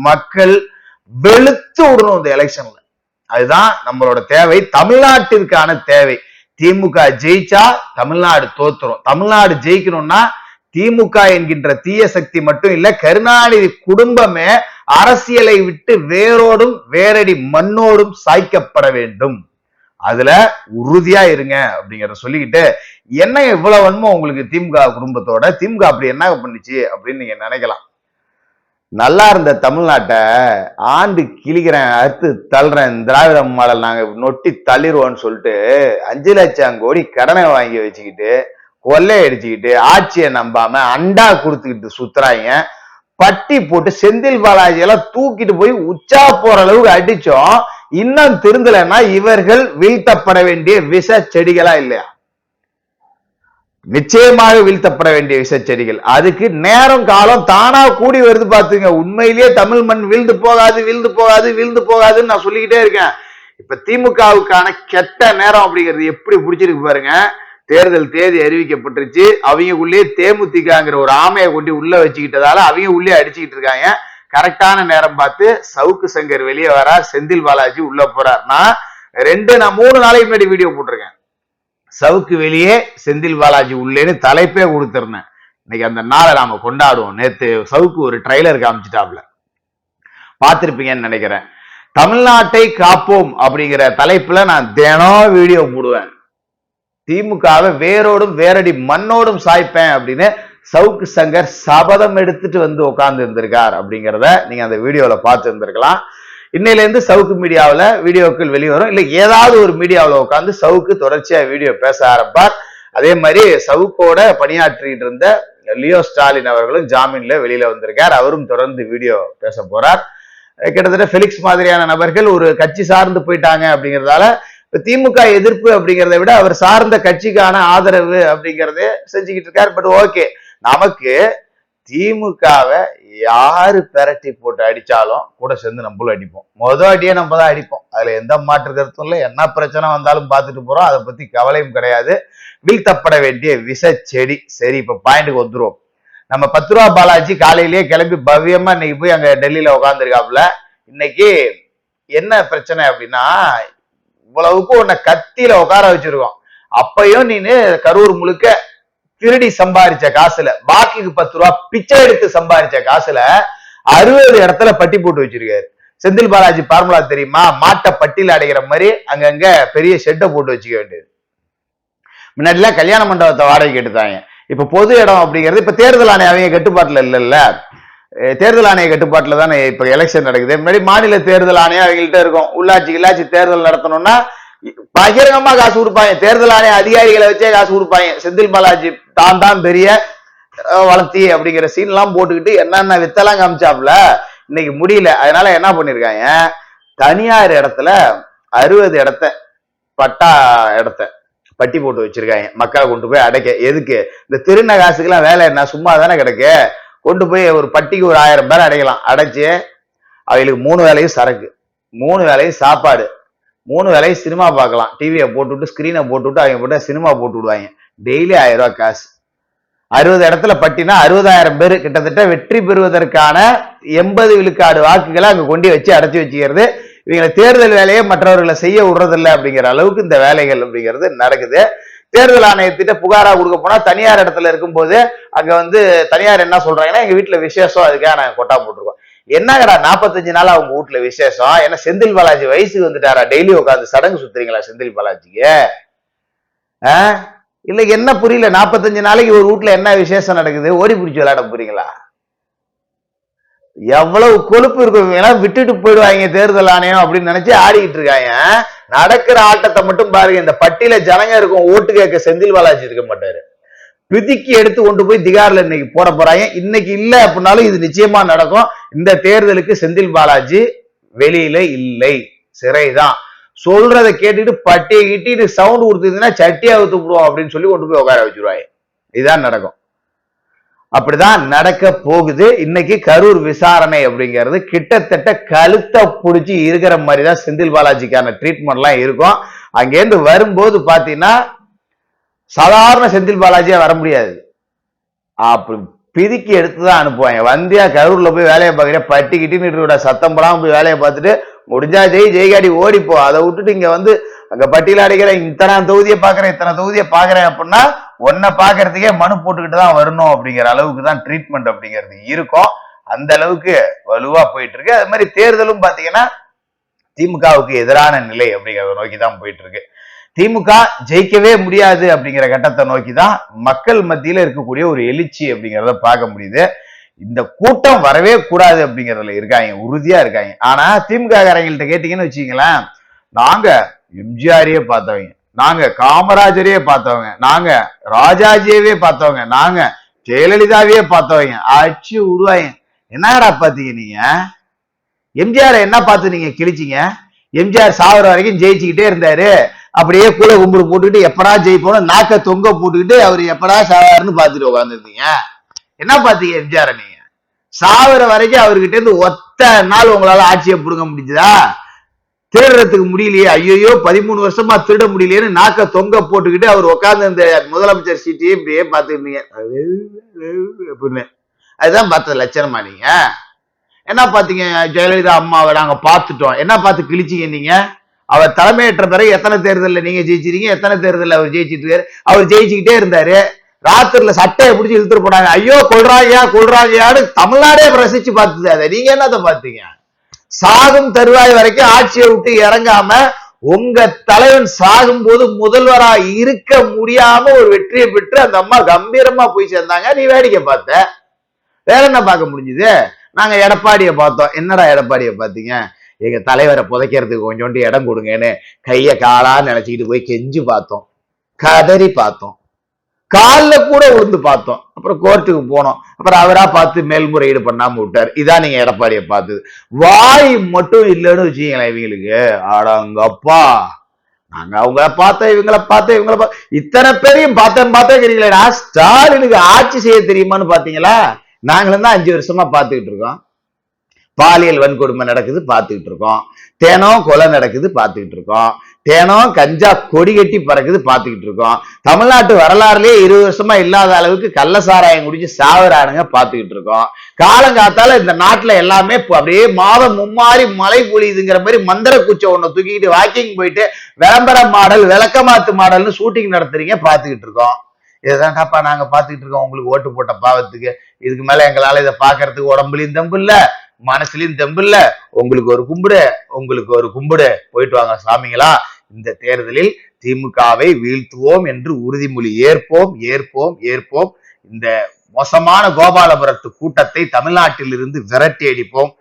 மக்கள் வெளுத்து விடணும் இந்த எலெக்ஷன்ல. அதுதான் நம்மளோட தேவை, தமிழ்நாட்டிற்கான தேவை. திமுக ஜெயிச்சா தமிழ்நாடு தோத்துரும். தமிழ்நாடு ஜெயிக்கணும்னா திமுக என்கின்ற தீய சக்தி மட்டும் இல்ல, கருணாநிதி குடும்பமே அரசியலை விட்டு வேரோடும் வேரடி மண்ணோடும் சாய்க்கப்பட வேண்டும். அதுல உறுதியா இருங்க அப்படிங்கிறத சொல்லிக்கிட்டு, என்ன இவ்வளவு வன்மம் உங்களுக்கு திமுக குடும்பத்தோட, திமுக அப்படி என்ன பண்ணுச்சு அப்படின்னு நீங்க நினைக்கலாம். நல்லா இருந்த தமிழ்நாட்டை ஆண்டு கிழிக்கிறேன், அறுத்து தள்ளுறேன், திராவிட மாடல் நாங்க நொட்டி தள்ளிடுவோம்னு சொல்லிட்டு 5 லட்சம் கோடி கடனை வாங்கி வச்சுக்கிட்டு, கொள்ளை அடிச்சுக்கிட்டு, ஆட்சியை நம்பாம அண்டா கொடுத்துக்கிட்டு சுத்துறாங்க. பட்டி போட்டு செந்தில் பாலாஜி எல்லாம் தூக்கிட்டு போய் உச்சா போற அளவுக்கு அடிச்சோம். இன்னும் திருந்தலைன்னா இவர்கள் வீழ்த்தப்பட வேண்டிய விஷ செடிகளா இல்லையா? நிச்சயமாக வீழ்த்தப்பட வேண்டிய விஷ செடிகள். அதுக்கு நேரம் காலம் தானா கூடி வருது பாத்துங்க. உண்மையிலேயே தமிழ் மண் வீழ்ந்து போகாது, வீழ்ந்து போகாது, வீழ்ந்து போகாதுன்னு நான் சொல்லிக்கிட்டே இருக்கேன். இப்ப திமுகவுக்கான கெட்ட நேரம் அப்படிங்கிறது எப்படி பிடிச்சிருக்கு பாருங்க. தேர்தல் தேதி அறிவிக்கப்பட்டுருச்சு. அவங்களுக்குள்ளே தேமுதிகங்கிற ஒரு ஆமையை கொண்டு உள்ள வச்சுக்கிட்டதால அவங்க உள்ளே அடிச்சுக்கிட்டு இருக்காங்க. கரெக்டான நேரம் பார்த்து சவுக்கு சங்கர் வெளியே வரார், செந்தில் பாலாஜி உள்ள போறார். நான் 3 நாளைக்கு முன்னாடி வீடியோ போட்டிருக்கேன். சவுக்கு வெளியே செந்தில் பாலாஜி உள்ளேன்னு தலைப்பே கொடுத்திருந்தேன். இன்னைக்கு அந்த நாளை நாம கொண்டாடுவோம். நேத்து சவுக்கு ஒரு ட்ரைலர் காமிச்சிட்டாப்ல, பார்த்திருப்பீங்கன்னு நினைக்கிறேன். தமிழ்நாட்டை காப்போம் அப்படிங்கிற தலைப்புல நான் தினம் வீடியோ போடுவேன். திமுகவை வேரோடும் வேரடி மண்ணோடும் சாய்ப்பேன் அப்படின்னு சவுக்கு சங்கர் சபதம் எடுத்துட்டு வந்து உட்கார்ந்து இருந்திருக்கார் அப்படிங்கிறத நீங்க அந்த வீடியோல பார்த்து இருந்திருக்கலாம். இன்னையில இருந்து சவுக்கு மீடியாவில வீடியோக்கள் வெளிவரும், இல்ல ஏதாவது ஒரு மீடியாவில உட்காந்து சவுக்கு தொடர்ச்சியா வீடியோ பேச ஆரம்பிப்பார். அதே மாதிரி சவுக்கோட பணியாற்றிட்டு இருந்த லியோ ஸ்டாலின் அவர்களும் ஜாமீன்ல வெளியில வந்திருக்கார். அவரும் தொடர்ந்து வீடியோ பேச போறார். கிட்டத்தட்ட பெலிக்ஸ் மாதிரியான நபர்கள் ஒரு கட்சி சார்ந்து போயிட்டாங்க அப்படிங்கிறதால திமுக எதிர்ப்பு அப்படிங்கிறத விட அவர் சார்ந்த கட்சிக்கான ஆதரவு அப்படிங்கறதே செஞ்சுக்கிட்டு இருக்காரு. பட் ஓகே, நமக்கு திமுகவை யாரு பெரட்டி போட்டு அடிச்சாலும் கூட சேர்ந்து நம்மளும் அடிப்போம். மொதல் அடியே நம்ம தான் அடிப்போம். அதுல எந்த மாற்று கருத்தும் இல்லை. என்ன பிரச்சனை வந்தாலும் பார்த்துட்டு போறோம். அதை பத்தி கவலையும் கிடையாது. வீழ்த்தப்பட வேண்டிய விஷ செடி. சரி, இப்ப பாயிண்ட்டுக்கு வந்துருவோம். நம்ம 10 ரூபா பாலாஜி காலையிலேயே கிளம்பி பவ்யமா இன்னைக்கு போய் அங்க டெல்லியில உட்காந்துருக்காப்புல. இன்னைக்கு என்ன பிரச்சனை அப்படின்னா, இவ்வளவுக்கு உன்னை கத்தியில உட்கார வச்சிருக்கோம். அப்பயும் நீனு கரூர் முழுக்க திருடி சம்பாதிச்ச காசுல, பாட்டிலுக்கு 10 ரூபா பிச்சை எடுத்து சம்பாதிச்ச காசுல 60 இடத்துல பட்டி போட்டு வச்சிருக்காரு. செந்தில் பாலாஜி பார்முலா தெரியுமா? மாட்டை பட்டியல அடைகிற மாதிரி அங்கங்க பெரிய ஷெட்டை போட்டு வச்சுக்க வேண்டியது. முன்னாடி எல்லாம் கல்யாண மண்டபத்தை வாடகைக்கு எடுத்தாங்க. இப்ப பொது இடம் அப்படிங்கிறது இப்ப தேர்தல் ஆணையம் அவங்க கட்டுப்பாட்டுல இல்லைல்ல. தேர்தல் ஆணைய கட்டுப்பாட்டுல தானே இப்ப எலெக்ஷன் நடக்குது. முன்னாடி மாநில தேர்தல் ஆணையம் அவங்கள்ட்ட இருக்கும். உள்ளாட்சி தேர்தல் நடத்தணும்னா பகிரங்கமா காசு கொடுப்பாங்க. தேர்தல் ஆணைய அதிகாரிகளை வச்சே காசு கொடுப்பாங்க. செந்தில் பாலாஜி தான் பெரிய வளர்த்தி அப்படிங்கிற சீன் எல்லாம் போட்டுக்கிட்டு என்னென்ன வித்தெல்லாம் காமிச்சாப்ல. இன்னைக்கு முடியல. அதனால என்ன பண்ணிருக்காங்க, தனியார் இடத்துல 60 இடத்த பட்டா இடத்த பட்டி போட்டு வச்சிருக்காங்க. மக்களை கொண்டு போய் அடைக்க. எதுக்கு? இந்த திருந காசுக்கெல்லாம் வேலை என்ன, சும்மா தானே கிடக்கு. கொண்டு போய் ஒரு பட்டிக்கு ஒரு 1000 பேர் அடைக்கலாம். அடைச்சு அவங்களுக்கு 3 வேளையும் சரக்கு, 3 வேளையும் சாப்பாடு, 3 வேளையும் சினிமா பார்க்கலாம். டிவியை போட்டுவிட்டு ஸ்கிரீனை போட்டுவிட்டு அவங்க போட்டு சினிமா போட்டு விடுவாங்க. டெய்லி 1000 ரூபாய் காசு. 60 இடத்துல பட்டினா 60,000 பேர் கிட்டத்தட்ட வெற்றி பெறுவதற்கான 80 விழுக்காடு வாக்குகளை அங்க கொண்டு வச்சு அடைச்சு வச்சுக்கிறது. இவங்களை தேர்தல் வேலையை மற்றவர்களை செய்ய விடுறதில்லை அப்படிங்கிற அளவுக்கு இந்த வேலைகள் அப்படிங்கிறது நடக்குது. தேர்தல் ஆணையத்திட்ட புகாரா கொடுக்க போனா தனியார் இடத்துல இருக்கும்போது அங்க தனியார் என்ன சொல்றாங்கன்னா, எங்க வீட்டுல விசேஷம், அதுக்காக நாங்க கொட்டா போட்டிருக்கோம். என்னங்கடா 45 நாள் அவங்க வீட்டுல விசேஷம்? ஏன்னா செந்தில் பாலாஜி வயசுக்கு வந்துட்டாரா? டெய்லி உட்காந்து சடங்கு சுத்துறீங்களா செந்தில் பாலாஜிக்கு? இல்ல என்ன புரியல. 45 நாளைக்கு ஒரு வீட்டுல என்ன விசேஷம் நடக்குது? ஓடி பிடிச்சி விளையாட போறீங்களா? எவ்வளவு கொழுப்பு இருக்கும். விட்டுட்டு போயிடுவாங்க தேர்தல் ஆணையம் அப்படின்னு நினைச்சு ஆடிக்கிட்டு இருக்காங்க. நடக்கிற ஆட்டத்தை மட்டும் பாருங்க. இந்த பட்டியல ஜனங்க இருக்கும். ஓட்டு கேட்க செந்தில் பாலாஜி இருக்க மாட்டாரு. பிதுக்கி எடுத்து கொண்டு போய் திகார்ல இன்னைக்கு போட போறாங்க. இன்னைக்கு இல்ல அப்படின்னாலும் இது நிச்சயமா நடக்கும். இந்த தேர்தலுக்கு செந்தில் பாலாஜி வெளியில இல்லை, சிறைதான். சொல்றதை கேட்டுட்டு பட்டியை கிட்டிட்டு சவுண்ட் கொடுத்ததுன்னா சட்டியா ஊத்துப்படுவோம் அப்படின்னு சொல்லி கொண்டு போய் உட்கார வச்சிருவாங்க. இதுதான் நடக்கும். அப்படிதான் நடக்க போகுது. இன்னைக்கு கரூர் விசாரணை அப்படிங்கிறது கிட்டத்தட்ட கழுத்தை பிடிச்சி இருக்கிற மாதிரி தான் செந்தில் பாலாஜிக்கான ட்ரீட்மெண்ட் எல்லாம் இருக்கும். அங்கேருந்து வரும்போது பாத்தீங்கன்னா சாதாரண செந்தில் பாலாஜியா வர முடியாது. அப்படி பிதுக்கி எடுத்துதான் அனுப்புவாங்க. வந்தியா கரூர்ல போய் வேலையை பாக்குற பட்டி கிட்டின்னு சத்தம் போடாம போய் வேலையை பார்த்துட்டு முடிஞ்சா ஜெய்காடி ஓடிப்போ. அதை விட்டுட்டு இங்க வந்து அங்க பட்டியல அடைக்கிற இத்தனை தொகுதியை பாக்குறேன் அப்படின்னா ஒன்ன பாக்குறதுக்கே மனு போட்டுக்கிட்டு தான் வரணும் அப்படிங்கிற அளவுக்கு தான் ட்ரீட்மெண்ட் அப்படிங்கிறது இருக்கும். அந்த அளவுக்கு வலுவா போயிட்டு இருக்கு. அது மாதிரி தேர்தலும் பாத்தீங்கன்னா திமுகவுக்கு எதிரான நிலை அப்படிங்கிறத நோக்கிதான் போயிட்டு இருக்கு. திமுக ஜெயிக்கவே முடியாது அப்படிங்கிற கட்டத்தை நோக்கிதான் மக்கள் மத்தியில இருக்கக்கூடிய ஒரு எழுச்சி அப்படிங்கிறத பார்க்க முடியுது. இந்த கூட்டம் வரவே கூடாது அப்படிங்கறதுல இருக்காங்க, உறுதியா இருக்காங்க. ஆனா திமுக காரங்கள்ட்ட கேட்டீங்கன்னு வச்சுக்கீங்களேன், நாங்க எம்ஜிஆரையே பார்த்தவங்க, நாங்க காமராஜரையே பார்த்தவங்க, நாங்க ராஜாஜியவே பார்த்தவங்க, நாங்க ஜெயலலிதாவையே பார்த்தவங்க ஆட்சி விடுவாங்க. என்னடா பாத்தீங்க நீங்க? எம்ஜிஆர் என்ன பார்த்து நீங்க கிழிச்சிங்க? எம்ஜிஆர் சாவர வரைக்கும் ஜெயிச்சுக்கிட்டே இருந்தாரு. அப்படியே கூட கும்பிடு போட்டுக்கிட்டு எப்படா ஜெயிப்போம் நாக்க தொங்க போட்டுக்கிட்டு அவர் எப்படா சாவாருன்னு பார்த்துட்டு உட்காந்துருந்தீங்க. என்ன பாத்தீங்க எம்ஜிஆர்? நீங்க சாவர வரைக்கும் அவர்கிட்ட இருந்து ஒத்த நாள் உங்களால ஆட்சியை புடுங்க முடிஞ்சதா? திருடுறதுக்கு முடியலையே, ஐயோ 13 வருஷமா திருட முடியலையேன்னு நாக்க தொங்க போட்டுக்கிட்டு அவர் உட்கார்ந்து இந்த முதலமைச்சர் சீட்டையே இப்படியே பார்த்துருந்தீங்க. அப்படின்னு அதுதான் பார்த்த லட்சணமா நீங்க? என்ன பாத்தீங்க? ஜெயலலிதா அம்மாவை நாங்க பார்த்துட்டோம். என்ன பார்த்து கிழிச்சிங்க நீங்க? அவர் தலைமையேற்ற பிறகு எத்தனை தேர்தலில் நீங்க ஜெயிச்சிருக்கீங்க, எத்தனை தேர்தலில் அவர் ஜெயிச்சிட்டு இருக்காரு. அவர் ஜெயிச்சுக்கிட்டே இருந்தாரு. ராத்திரில சட்டையை பிடிச்சி இழுத்துட்டு போனாங்க. ஐயோ கொள்றாங்கயான்னு தமிழ்நாடே ரசிச்சு பார்த்தது. அதை நீங்க என்னத்த பாத்தீங்க? சாகும் தருவாய் வரைக்கும் ஆட்சியை விட்டு இறங்காம உங்க தலைவன் சாகும் போது முதல்வரா இருக்க முடியாம ஒரு வெற்றியை பெற்று அந்த அம்மா கம்பீரமா போய் சேர்ந்தாங்க. நீ வேடிக்கை பார்த்த. வேற என்ன பார்க்க முடிஞ்சது? நாங்க எடப்பாடியை பார்த்தோம். என்னடா எடப்பாடியை பார்த்தீங்க? எங்க தலைவரை புதைக்கிறதுக்கு கொஞ்சோண்டு இடம் கொடுங்கன்னு கைய காலா நினைச்சுக்கிட்டு போய் கெஞ்சு பார்த்தோம், கதறி பார்த்தோம், காலில் கூட விழுந்து பார்த்தோம். அப்புறம் கோர்ட்டுக்கு போனோம். அப்புறம் அவரா பார்த்து மேல்முறையீடு பண்ணாம விட்டார். இதான் நீங்க எடப்பாடியை பார்த்தது. வாய் மட்டும் இல்லைன்னு வச்சுக்கீங்களேன் இவங்களுக்கு. ஆடாங்கப்பா, நாங்க அவங்கள பார்த்தேன், இவங்களை பார்த்தேன், இத்தனை பேரையும் பார்த்தேங்கிறீங்களா? ஸ்டாலினுக்கு ஆட்சி செய்ய தெரியுமான்னு பாத்தீங்களா? நாங்களும் தான் 5 வருஷமா பார்த்துக்கிட்டு இருக்கோம். பாலியல் வன்கொடுமை நடக்குது பார்த்துக்கிட்டு இருக்கோம், தேனம் கொலை நடக்குது பார்த்துக்கிட்டு இருக்கோம், தேனம் கஞ்சா கொடி கட்டி பறக்குது பார்த்துக்கிட்டு இருக்கோம். தமிழ்நாட்டு வரலாறுலயே 20 வருஷமா இல்லாத அளவுக்கு கள்ளசாராயம் குடிச்சு சாவரானுங்க பார்த்துக்கிட்டு இருக்கோம். காலங்காத்தால இந்த நாட்டுல எல்லாமே அப்படியே மாதம் மும்மாறி மழை பொழியுதுங்கிற மாதிரி மந்திர குச்ச ஒண்ணு தூக்கிக்கிட்டு வாக்கிங் போயிட்டு விளம்பர மாடல் விளக்கமாத்து மாடல்னு ஷூட்டிங் நடத்துறீங்க பார்த்துக்கிட்டு இருக்கோம். இதுதான்டாப்பா நாங்க பார்த்துக்கிட்டு இருக்கோம் உங்களுக்கு ஓட்டு போட்ட பாவத்துக்கு. இதுக்கு மேல எங்களால இதை பாக்குறதுக்கு உடம்புலையும் தெம்பு இல்ல, மனசுலயும் தெம்பு இல்ல. உங்களுக்கு ஒரு கும்பிடு போயிட்டு வாங்க சாமிங்களா. இந்த தேர்தலில் திமுகவை வீழ்த்துவோம் என்று உறுதிமொழி ஏற்போம். இந்த மோசமான கோபாலபுரத்து கூட்டத்தை தமிழ்நாட்டில் இருந்து விரட்டி அடிப்போம்.